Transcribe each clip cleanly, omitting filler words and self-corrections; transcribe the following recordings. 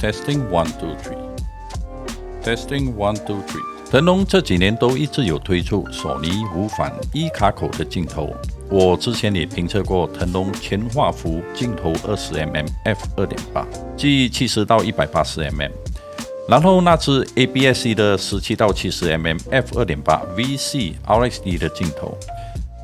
Testing 1 2 3 Testing 1 2 3。腾龙这几年都一直有推出索尼无反一卡口的镜头。我之前也评测过腾龙全画幅镜头 20mm f2.8， 即70到 180mm。然后那支 APS-C 的17到 70mm f2.8 VC RXD 的镜头，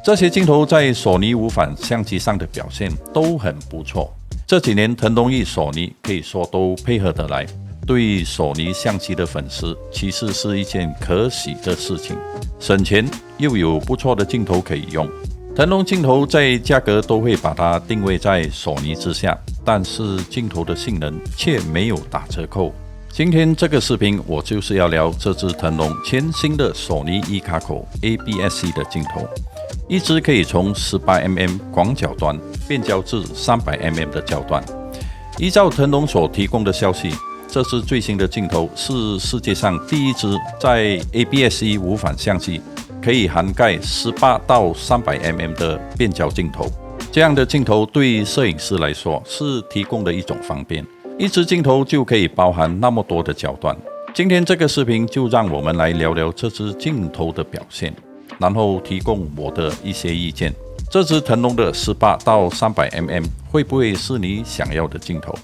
这些镜头在索尼无反相机上的表现都很不错。这几年腾龙与索尼可以说都配合得来，对索尼相机的粉丝其实是一件可喜的事情，省钱又有不错的镜头可以用。腾龙镜头在价格都会把它定位在索尼之下，但是镜头的性能却没有打折扣。今天这个视频我就是要聊这支腾龙全新的索尼一卡口 APS-C 的镜头，一支可以从 18mm 广角端变焦至 300mm 的焦段。依照腾龙所提供的消息，这支最新的镜头是世界上第一支在 APS-C 无反相机可以涵盖18到 300mm 的变焦镜头。这样的镜头对摄影师来说是提供的一种方便，一支镜头就可以包含那么多的焦段。今天这个视频就让我们来聊聊这支镜头的表现，然后提供我的一些意见。这支腾龙的18到 300mm 会不会是你想要的镜头？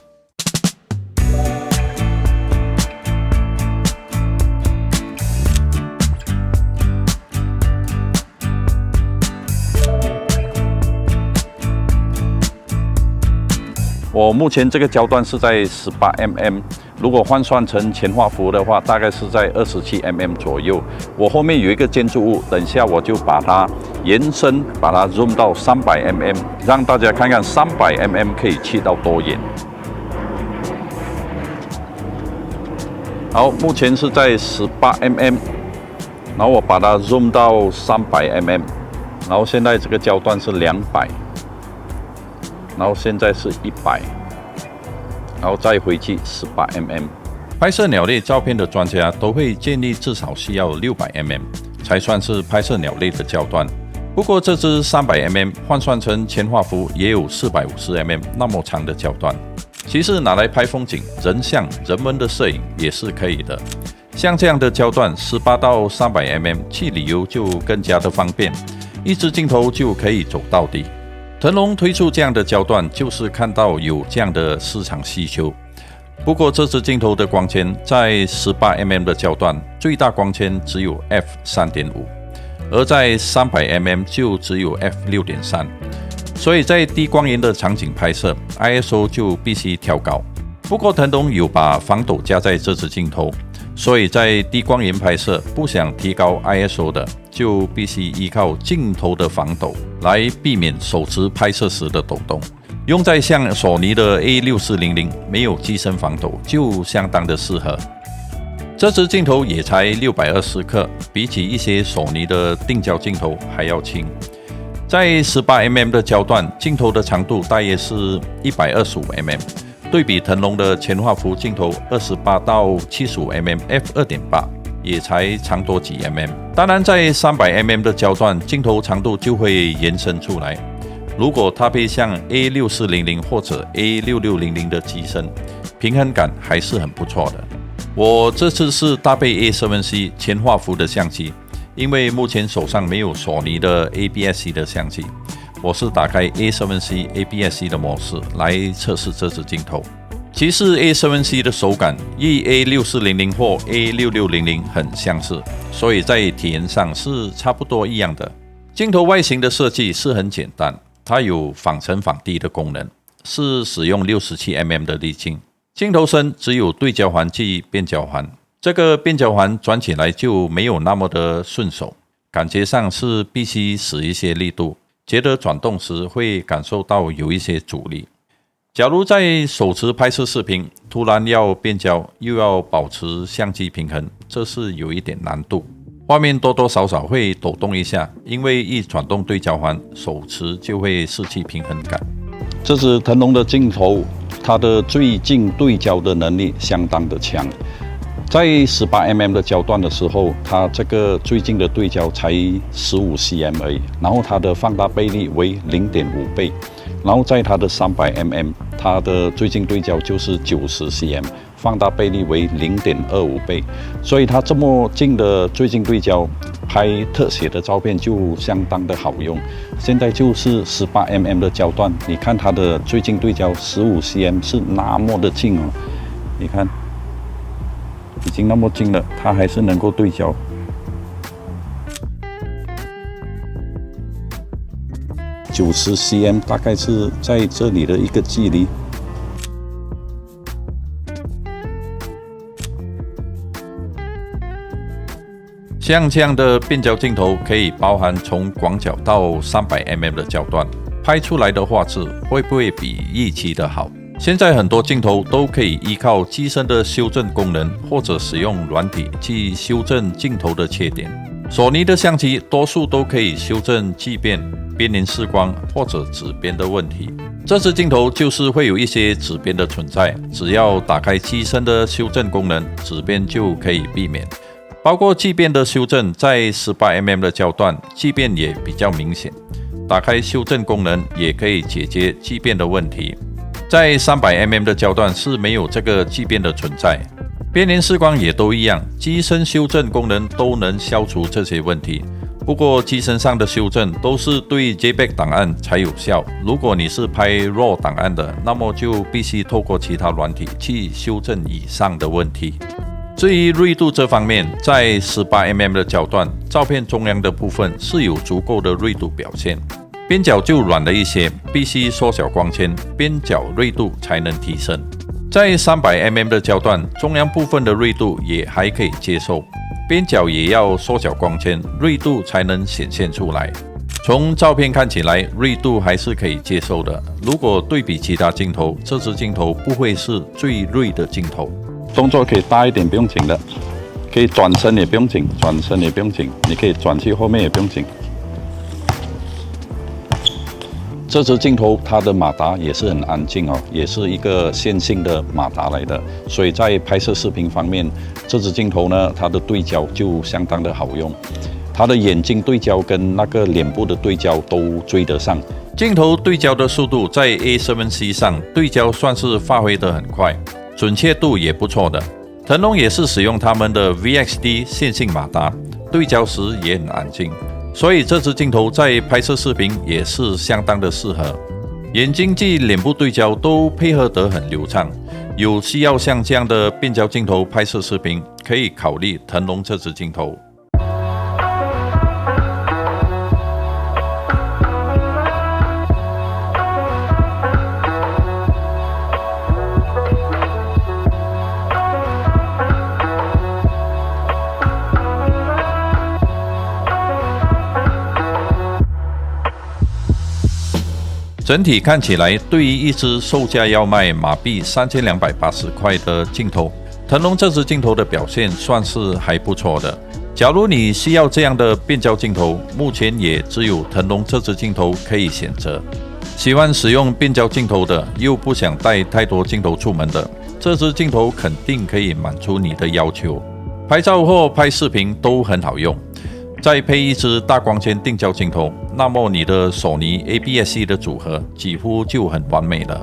我目前这个焦段是在 18mm， 如果换算成全画幅的话，大概是在 27mm 左右。我后面有一个建筑物，等下我就把它延伸，把它 zoom 到 300mm， 让大家看看 300mm 可以去到多远。好，目前是在 18mm， 然后我把它 zoom 到 300mm， 然后现在这个焦段是200。然后现在是100，然后再回去 18mm。拍摄鸟类照片的专家都会建议至少需要 600mm 才算是拍摄鸟类的焦段。不过这支 300mm 换算成全画幅也有 450mm 那么长的焦段，其实拿来拍风景、人像、人文的摄影也是可以的。像这样的焦段18到 300mm 去旅游就更加的方便，一支镜头就可以走到底。腾龙推出这样的焦段，就是看到有这样的市场需求。不过这支镜头的光圈在 18mm 的焦段最大光圈只有 f3.5， 而在 300mm 就只有 f6.3， 所以在低光源的场景拍摄 ISO 就必须调高。不过腾龙有把防抖加在这支镜头，所以在低光源拍摄不想提高 ISO 的，就必须依靠镜头的防抖来避免手持拍摄时的抖动。用在像索尼的 A6400 没有机身防抖就相当的适合。这支镜头也才620克，比起一些索尼的定焦镜头还要轻。在 18mm 的焦段，镜头的长度大约是 125mm， 对比腾龙的全画幅镜头28到 75mm f2.8， 也才长多几 mm。当然在 300mm 的焦段，镜头长度就会延伸出来。如果搭配像 A6400 或者 A6600 的机身，平衡感还是很不错的。我这次是搭配 A7C 全画幅的相机，因为目前手上没有索尼的 APS-C 的相机，我是打开 A7C APS-C 的模式来测试这支镜头。其实 A7C 的手感与 A6400 或 A6600 很相似，所以在体验上是差不多一样的。镜头外形的设计是很简单，它有仿成仿地的功能，是使用 67mm 的粒径。镜头身只有对焦环及变焦环，这个变焦环转起来就没有那么的顺手，感觉上是必须使一些力度，觉得转动时会感受到有一些阻力。假如在手持拍摄视频，突然要变焦又要保持相机平衡，这是有一点难度。画面多多少少会抖动一下，因为一转动对焦环，手持就会失去平衡感。这支腾龙的镜头，它的最近对焦的能力相当的强。在 18mm 的焦段的时候，它这个最近的对焦才 15cm 而已，然后它的放大倍率为 0.5 倍。然后在它的300mm，它的最近对焦就是 90cm，放大倍率为0.25倍，所以它这么近的最近对焦，拍特写的照片就相当的好用。现在就是18mm 的焦段，你看它的最近对焦15cm 是那么的近哦，你看已经那么近了，它还是能够对焦。90cm 大概是在这里的一个距离。像这样的变焦镜头可以包含从广角到300mm 的焦段，拍出来的画质会不会比预期的好？现在很多镜头都可以依靠机身的修正功能，或者使用软体去修正镜头的缺点。索尼的相机多数都可以修正畸变、边缘视光或者紫边的问题。这支镜头就是会有一些紫边的存在，只要打开机身的修正功能，紫边就可以避免。包括畸变的修正，在18mm 的焦段，畸变也比较明显。打开修正功能也可以解决畸变的问题。在300mm 的焦段是没有这个畸变的存在。边缘视光也都一样，机身修正功能都能消除这些问题。不过机身上的修正都是对 JPEG 档案才有效，如果你是拍 RAW 档案的，那么就必须透过其他软体去修正以上的问题。至于锐度这方面，在18mm 的焦段，照片中央的部分是有足够的锐度表现，边角就软了一些，必须缩小光圈，边角锐度才能提升。在300mm 的焦段，中央部分的锐度也还可以接受，边角也要缩小光圈，锐度才能显现出来。从照片看起来，锐度还是可以接受的。如果对比其他镜头，这支镜头不会是最锐的镜头。动作可以大一点，不用紧的，可以转身也不用紧，转身也不用紧，你可以转去后面也不用紧。这支镜头它的马达也是很安静哦，也是一个线性的马达来的，所以在拍摄视频方面，这支镜头呢，它的对焦就相当的好用，它的眼睛对焦跟那个脸部的对焦都追得上。镜头对焦的速度在 A7C 上对焦算是发挥得很快，准确度也不错的。腾龙也是使用他们的 VXD 线性马达，对焦时也很安静。所以这支镜头在拍摄视频也是相当的适合，眼睛及脸部对焦都配合得很流畅。有需要像这样的变焦镜头拍摄视频，可以考虑腾龙这支镜头。整体看起来，对于一支售价要卖马币3280块的镜头，腾龙这支镜头的表现算是还不错的。假如你需要这样的变焦镜头，目前也只有腾龙这支镜头可以选择。喜欢使用变焦镜头的，又不想带太多镜头出门的，这支镜头肯定可以满足你的要求。拍照或拍视频都很好用。再配一支大光圈定焦镜头，那么你的索尼 APS-C 的组合几乎就很完美了。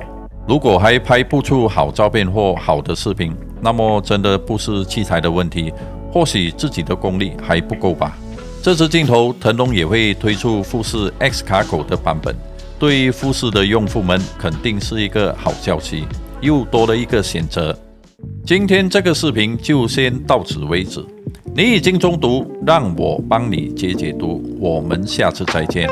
如果还拍不出好照片或好的视频，那么真的不是器材的问题，或许自己的功力还不够吧。这支镜头腾龙也会推出富士 X Cargo 的版本，对于富士的用户们肯定是一个好消息，又多了一个选择。今天这个视频就先到此为止。你已经中毒，让我帮你解解毒。我们下次再见。